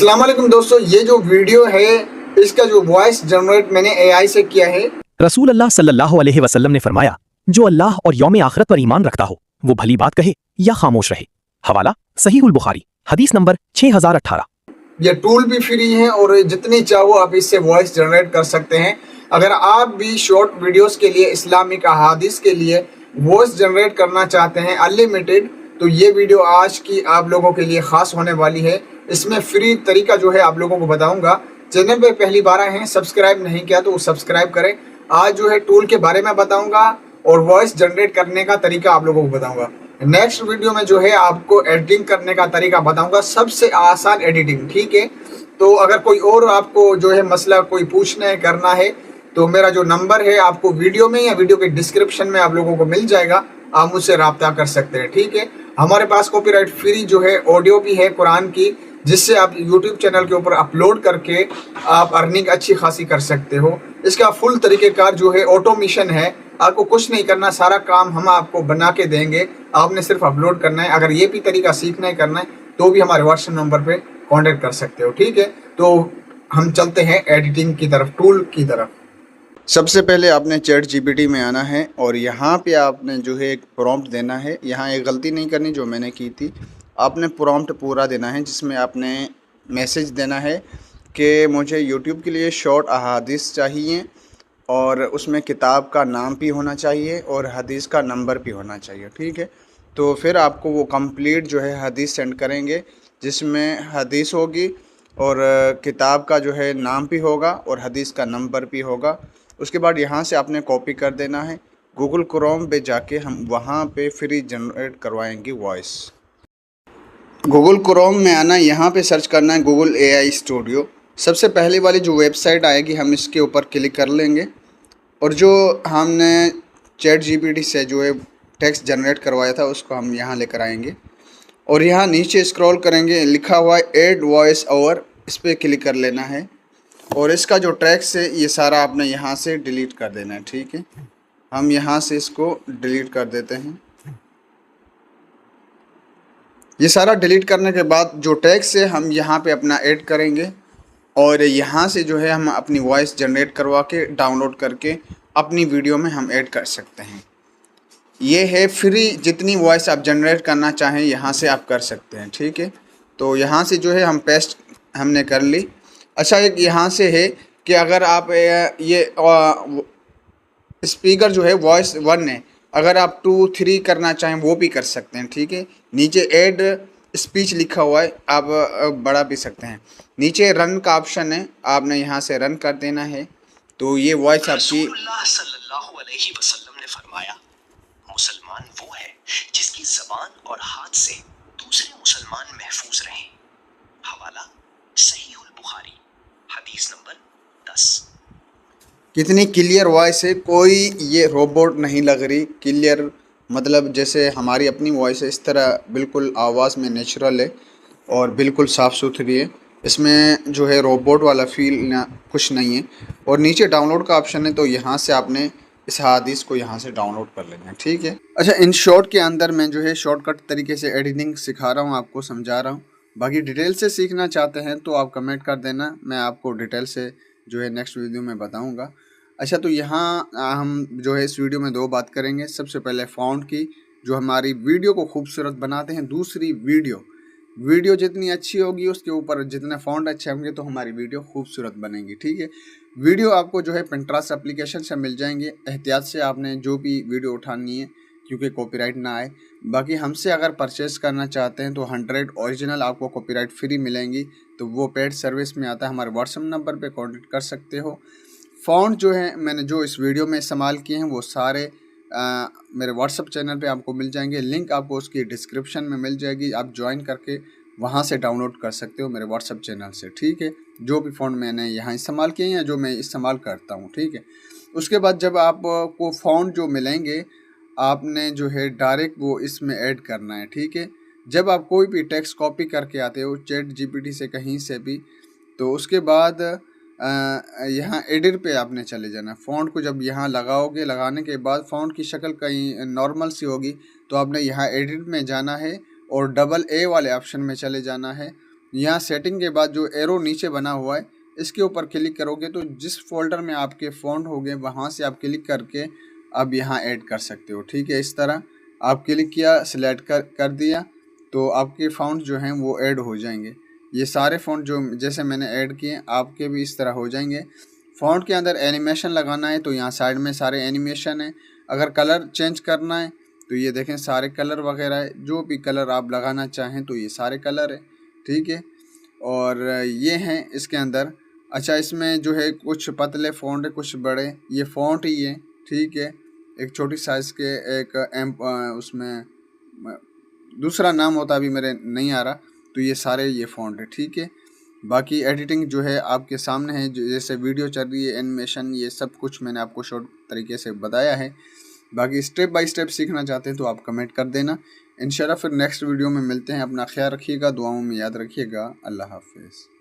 अस्सलाम वालेकुम दोस्तों, ये जो वीडियो है इसका जो वॉइस जनरेट मैंने एआई से किया है। रसूल अल्लाह सल्लल्लाहु अलैहि वसल्लम ने फरमाया, जो अल्लाह और यौम आखिरत पर ईमान रखता हो वो भली बात कहे या खामोश रहे। हवाला सहीहुल बुखारी, हदीस नंबर 6018। ये टूल भी फ्री है और जितनी चाहो आप इससे वॉइस जनरेट कर सकते हैं। अगर आप भी शॉर्ट वीडियोस के लिए, इस्लामिक अहादीस के लिए वॉइस जनरेट करना चाहते हैं अनलिमिटेड, तो ये वीडियो आज की आप लोगों के लिए ख़ास होने वाली है। इसमें फ्री तरीका जो है आप लोगों को बताऊंगा। चैनल पे पहली बार आए हैं, सब्सक्राइब नहीं किया तो सब्सक्राइब करें। आज जो है टूल के बारे में बताऊंगा और वॉइस जनरेट करने का तरीका आप लोगों को बताऊंगा। नेक्स्ट वीडियो में जो है आपको एडिटिंग करने का तरीका बताऊंगा, सबसे आसान एडिटिंग, ठीक है। तो अगर कोई और आपको जो है मसला कोई पूछना है, करना है, तो मेरा जो नंबर है आपको वीडियो में या वीडियो के डिस्क्रिप्शन में आप लोगों को मिल जाएगा, आप मुझसे रब्ता कर सकते हैं, ठीक है। हमारे पास कॉपीराइट फ्री जो है ऑडियो भी है कुरान की, जिससे आप यूट्यूब चैनल के ऊपर अपलोड करके आप अर्निंग अच्छी खासी कर सकते हो। इसका फुल तरीक़ेकार जो है ऑटोमेशन है, आपको कुछ नहीं करना, सारा काम हम आपको बना के देंगे, आपने सिर्फ अपलोड करना है। अगर ये भी तरीका सीखना है, करना है, तो भी हमारे व्हाट्सएप नंबर पे कांटेक्ट कर सकते हो, ठीक है। तो हम चलते हैं एडिटिंग की तरफ, टूल की तरफ। सबसे पहले आपने चैट जीपीटी में आना है और यहाँ पे आपने जो है एक प्रॉम्प्ट देना है। यहाँ एक गलती नहीं करनी जो मैंने की थी, आपने प्रॉम्प्ट पूरा देना है, जिसमें आपने मैसेज देना है कि मुझे यूट्यूब के लिए शॉर्ट अहादीस चाहिए और उसमें किताब का नाम भी होना चाहिए और हदीस का नंबर भी होना चाहिए, ठीक है। तो फिर आपको वो कंप्लीट जो है हदीस सेंड करेंगे, जिसमें हदीस होगी और किताब का जो है नाम भी होगा और हदीस का नंबर भी होगा। उसके बाद यहाँ से आपने कॉपी कर देना है, गूगल क्रोम पे जाके हम वहाँ पे फ्री जनरेट करवाएंगे वॉइस। गूगल क्रोम में आना, यहाँ पे सर्च करना है गूगल एआई स्टूडियो। सबसे पहले वाली जो वेबसाइट आएगी हम इसके ऊपर क्लिक कर लेंगे और जो हमने चैट जीपीटी से जो है टेक्स्ट जनरेट करवाया था उसको हम यहाँ लेकर आएंगे और यहाँ नीचे स्क्रॉल करेंगे, लिखा हुआ है ऐड वॉइस ओवर, इस पर क्लिक कर लेना है और इसका जो ट्रैक्स है ये सारा आपने यहाँ से डिलीट कर देना है, ठीक है। हम यहाँ से इसको डिलीट कर देते हैं। ये सारा डिलीट करने के बाद जो टैक्स है हम यहाँ पे अपना ऐड करेंगे और यहाँ से जो है हम अपनी वॉइस जनरेट करवा के डाउनलोड करके अपनी वीडियो में हम ऐड कर सकते हैं। ये है फ्री, जितनी वॉइस आप जनरेट करना चाहें यहाँ से आप कर सकते हैं, ठीक है। तो यहाँ से जो है हम पेस्ट हमने कर ली। अच्छा, एक यहाँ से है कि अगर आप ये स्पीकर जो है वॉइस 1 है, अगर आप 2, 3 करना चाहें वो भी कर सकते हैं, ठीक है। नीचे ऐड स्पीच लिखा हुआ है, आप बढ़ा भी सकते हैं। नीचे रन का ऑप्शन है, आपने यहाँ से रन कर देना है। तो ये वॉइस आपकी सल्लल्लाहु अलैहि वसल्लम ने फरमाया, मुसलमान वो है जिसकी ज़बान और हाथ से दूसरे मुसलमान महफूज रहें। हवाला सहीहुल बुखारी, हदीस नंबर 10। कितनी क्लियर वॉइस है, कोई ये रोबोट नहीं लग रही, क्लियर मतलब जैसे हमारी अपनी वॉइस है, इस तरह बिल्कुल आवाज़ में नेचुरल है और बिल्कुल साफ़ सुथरी है। इसमें जो है रोबोट वाला फील ना कुछ नहीं है। और नीचे डाउनलोड का ऑप्शन है, तो यहाँ से आपने इस हदीस को यहाँ से डाउनलोड कर लेना है, ठीक है। अच्छा, इन शॉर्ट के अंदर मैं जो है शॉर्टकट तरीके से एडिटिंग सिखा रहा हूँ, आपको समझा रहा हूँ। बाकी डिटेल से सीखना चाहते हैं तो आप कमेंट कर देना, मैं आपको डिटेल से जो है नेक्स्ट वीडियो में बताऊँगा। अच्छा, तो यहाँ हम जो है इस वीडियो में 2 बात करेंगे। सबसे पहले फ़ॉन्ट की, जो हमारी वीडियो को खूबसूरत बनाते हैं। दूसरी वीडियो जितनी अच्छी होगी उसके ऊपर जितने फ़ॉन्ट अच्छे होंगे तो हमारी वीडियो खूबसूरत बनेगी, ठीक है। वीडियो आपको जो है पिंटरेस्ट एप्लीकेशन से मिल जाएंगे। एहतियात से आपने जो भी वीडियो उठानी है, क्योंकि कॉपीराइट ना आए। बाकी हमसे अगर परचेज़ करना चाहते हैं तो 100 ओरिजिनल आपको कॉपीराइट फ्री मिलेंगी, तो वो पेड सर्विस में आता है। हमारे व्हाट्सएप नंबर पे कांटेक्ट कर सकते हो। फ़ॉन्ट जो है मैंने जो इस वीडियो में इस्तेमाल किए हैं वो सारे मेरे व्हाट्सएप चैनल पे आपको मिल जाएंगे। लिंक आपको उसकी डिस्क्रिप्शन में मिल जाएगी, आप ज्वाइन करके वहाँ से डाउनलोड कर सकते हो मेरे व्हाट्सएप चैनल से, ठीक है। जो भी फ़ॉन्ट मैंने यहाँ इस्तेमाल किए हैं, जो मैं इस्तेमाल करता हूँ, ठीक है। उसके बाद जब आपको फ़ॉन्ट जो मिलेंगे, आपने जो है डायरेक्ट वो इसमें ऐड करना है, ठीक है। जब आप कोई भी टेक्स्ट कॉपी करके आते हो चैट जीपीटी से कहीं से भी, तो उसके बाद यहाँ एडिट पे आपने चले जाना। फ़ॉन्ट को जब यहाँ लगाओगे, लगाने के बाद फ़ॉन्ट की शक्ल कहीं नॉर्मल सी होगी, तो आपने यहाँ एडिट में जाना है और डबल ए वाले ऑप्शन में चले जाना है यहाँ सेटिंग के बाद जो एरो नीचे बना हुआ है इसके ऊपर क्लिक करोगे तो जिस फोल्डर में आपके फ़ॉन्ट होंगे वहाँ से आप क्लिक करके अब यहाँ ऐड कर सकते हो। ठीक है, इस तरह आप क्लिक किया, सिलेक्ट कर दिया तो आपके फ़ॉन्ट जो हैं वो ऐड हो जाएंगे। ये सारे फ़ॉन्ट जो जैसे मैंने ऐड किए आपके भी इस तरह हो जाएंगे। फ़ॉन्ट के अंदर एनिमेशन लगाना है तो यहाँ साइड में सारे एनिमेशन है। अगर कलर चेंज करना है तो ये देखें सारे कलर वगैरह है, जो भी कलर आप लगाना चाहें तो ये सारे कलर है। ठीक है, और ये हैं इसके अंदर। अच्छा, इसमें जो है कुछ पतले फ़ॉन्ट है, कुछ बड़े, ये फ़ॉन्ट ही है। ठीक है, एक छोटी साइज़ के एक उसमें दूसरा नाम होता अभी मेरे नहीं आ रहा, तो ये सारे ये फ़ॉन्ट है। ठीक है, बाकी एडिटिंग जो है आपके सामने है, जैसे वीडियो चल रही है, एनिमेशन, ये सब कुछ मैंने आपको शॉर्ट तरीके से बताया है। बाकी स्टेप बाय स्टेप सीखना चाहते हैं तो आप कमेंट कर देना। इंशाल्लाह फिर नेक्स्ट वीडियो में मिलते हैं। अपना ख्याल रखिएगा, दुआओं में याद रखिएगा। अल्लाह हाफिज़।